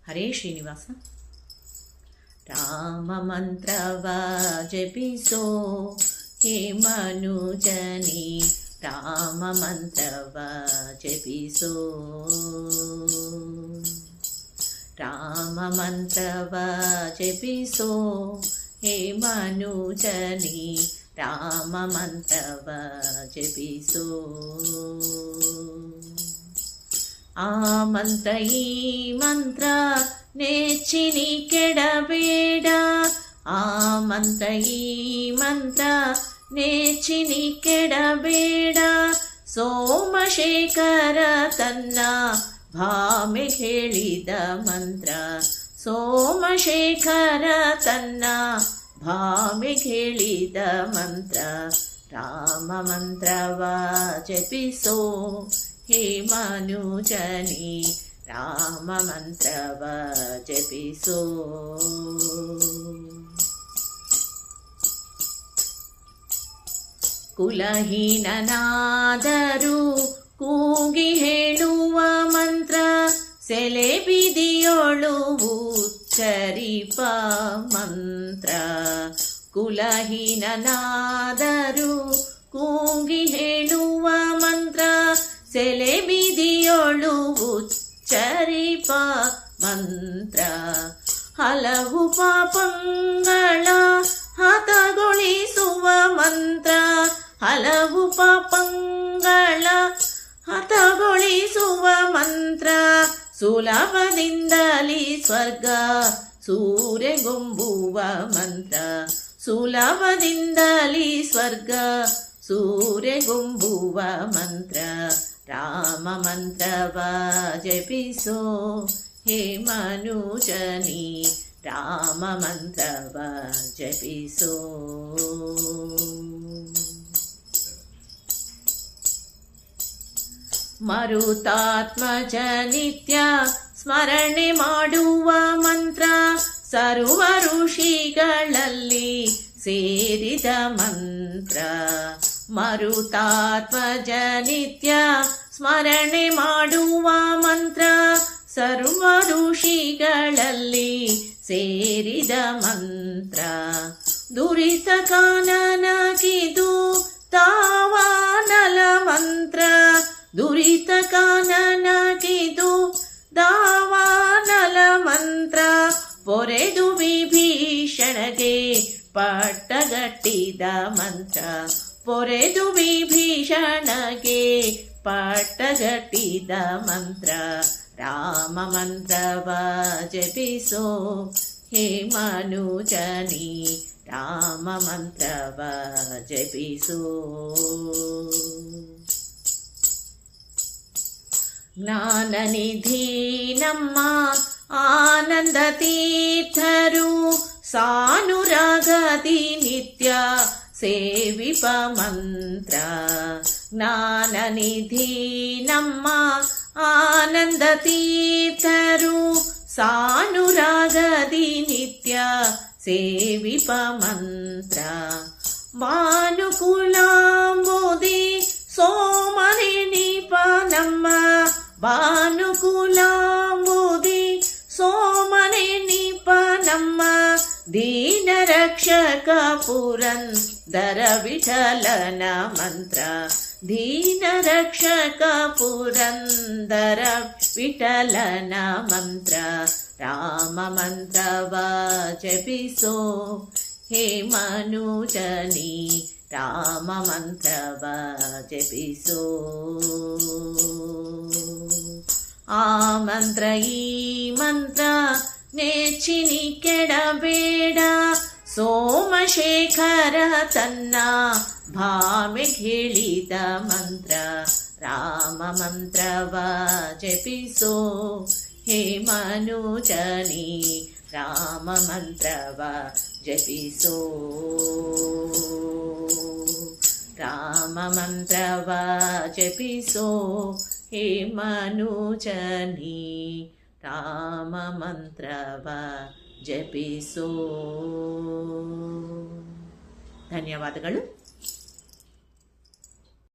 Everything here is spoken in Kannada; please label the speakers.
Speaker 1: ಹರೇ ಶ್ರೀನಿವಾಸ. ರಾಮ ಮಂತ್ರವ ಜಪಿಸೋ ಹೇ ಮನುಜನಿ, ರಾಮ ಮಂತ್ರವ ಜಪಿಸೋ. ರಾಮ ಮಂತ್ರವ ಜಪಿಸೋ ಹೇ ಮನುಜನಿ, ರಾಮ ಮಂತ್ರವ ಜಪಿಸೋ. ಆ ಮಂತ್ರ ಈ ಮಂತ್ರ ನೆಚ್ಚಿನಿ ಕೆಡಬೇಡ, ಆ ಮಂತ್ರ ಈ ಮಂತ್ರ ನೆಚ್ಚಿನಿ ಕೆಡಬೇಡ. ಸೋಮಶೇಖರ ತನ್ನ ಭಾಮೆ ಹೇಳಿದ ಮಂತ್ರ, ಸೋಮಶೇಖರ ತನ್ನ ಭಾಮೆ ಹೇಳಿದ ಮಂತ್ರ. ರಾಮ ಮಂತ್ರವ ಜಪಿಸೋ ಹೇ ಮನುಜನಿ, ರಾಮ ಮಂತ್ರವ ಜಪಿಸೋ. ಕುಲಹೀನನಾದರೂ ಕೂಗಿ ಹೇಳುವ ಮಂತ್ರ, ಸೆಲೆ ಬಿದಿಯೊಳು ಉಚ್ಚರಿಪ ಮಂತ್ರ. ಕುಲಹೀನನಾದರೂ ಕೂಗಿ ಹೇಳುವ ಮಂತ್ರ, ಸೆಲೆ ಬಿದಿಯೊಳು ಉಚ್ಚರಿಪ ಮಂತ್ರ. ಹಲವು ಪಾಪಗಳ ಹತಗೊಳಿಸುವ ಮಂತ್ರ, ಹಲವು ಪಾಪಗಳ ಹತಗೊಳಿಸುವ ಮಂತ್ರ. ಸುಲಭದಿಂದಲೇ ಸ್ವರ್ಗ ಸೂರೆಗೊಂಬುವ ಮಂತ್ರ, ಸುಲಭದಿಂದಲೇ ಸ್ವರ್ಗ ಸೂರೆಗೊಂಬುವ ಮಂತ್ರ. ರಾಮ ಮಂತ್ರವ ಜಪಿಸೋ ಹೇ ಮನುಜನಿ, ರಾಮ ಮಂತ್ರವ ಜಪಿಸೋ. ಮರುತಾತ್ಮಜ ನಿತ್ಯ ಸ್ಮರಣೆ ಮಾಡುವ ಮಂತ್ರ, ಸರ್ವ ಋಷಿಗಳಲ್ಲಿ ಸೇರಿದ ಮಂತ್ರ. ಮರುತಾತ್ಮಜ ನಿತ್ಯ ಸ್ಮರಣೆ ಮಾಡುವ ಮಂತ್ರ, ಸರ್ವ ಋಷಿಗಳಲ್ಲಿ ಸೇರಿದ ಮಂತ್ರ. ದುರಿತ ಕಾನನಗಿದು ತಾವಾನಲ ಮಂತ್ರ, ದುರಿತ ಕಾನನಗಿದು ದಾವಾನಲ ಮಂತ್ರ. ಪೊರೆದು ವಿಭೀಷಣಗೆ ಪಟ್ಟಗಟ್ಟಿದ ಮಂತ್ರ, ಪೊರೆದು ವಿಭೀಷಣಗೆ ಪಟ್ಟಗಟ್ಟಿದ ಮಂತ್ರ. ರಾಮ ಮಂತ್ರವ ಜಪಿಸೋ ಹೇ ಮನುಜನಿ, ರಾಮ ಮಂತ್ರವ ಜಪಿಸೋ. ಜ್ಞಾನನಿಧಿ ನಮ್ಮ ಆನಂದ ತೀರ್ಥರು, ಸಾನುರಾಗದಿ ನಿತ್ಯ ಸೇವಿಪ ಮಂತ್ರ. ಜ್ಞಾನನಿಧಿ ನಮ್ಮ ಆನಂದ ತೀರ್ಥರು, ಸಾನುರಾಗದಿ ನಿತ್ಯ ಸೇವಿಪ ಮಂತ್ರ. ಭಾನುಕುಲಾಂಬುದಿ ಸೋಮನೆ ನಿಪ ನಮ್ಮ, ಭಾನುಕುಲಾಂಬುದಿ ಸೋಮನೆ ನಿಪ ನಮ್ಮ. ದೀನ ರಕ್ಷಕ ಪುರಂದರ ವಿಠಲನ ಮಂತ್ರ, ದೀನ ರಕ್ಷಕ ಪುರಂದರ ವಿಠಲನ ಮಂತ್ರ. ರಾಮ ಮಂತ್ರವ ಜಪಿಸೋ ಹೇ ಮನುಜನಿ, ರಾಮ ಮಂತ್ರವ ಜಪಿಸೋ. ಆ ಮಂತ್ರ ಈ ಮಂತ್ರ ನೆಚ್ಚಿನಿ ಕೆಡಬೇಡ, ಸೋಮಶೇಖರ ತನ್ನ ಭಾಮೆ ಹೇಳಿದ ಮಂತ್ರ. ರಾಮ ಮಂತ್ರವ ಜಪಿಸೋ ಹೇ ಮನುಜನಿ, ರಾಮ ಮಂತ್ರವ ಜಪಿಸೋ. ರಾಮ ಮಂತ್ರವ ಜಪಿಸೋ ಹೇ ಮನುಜನಿ, ರಾಮ ಮಂತ್ರವ ಜಪಿಸೋ. ಧನ್ಯವಾದಗಳು.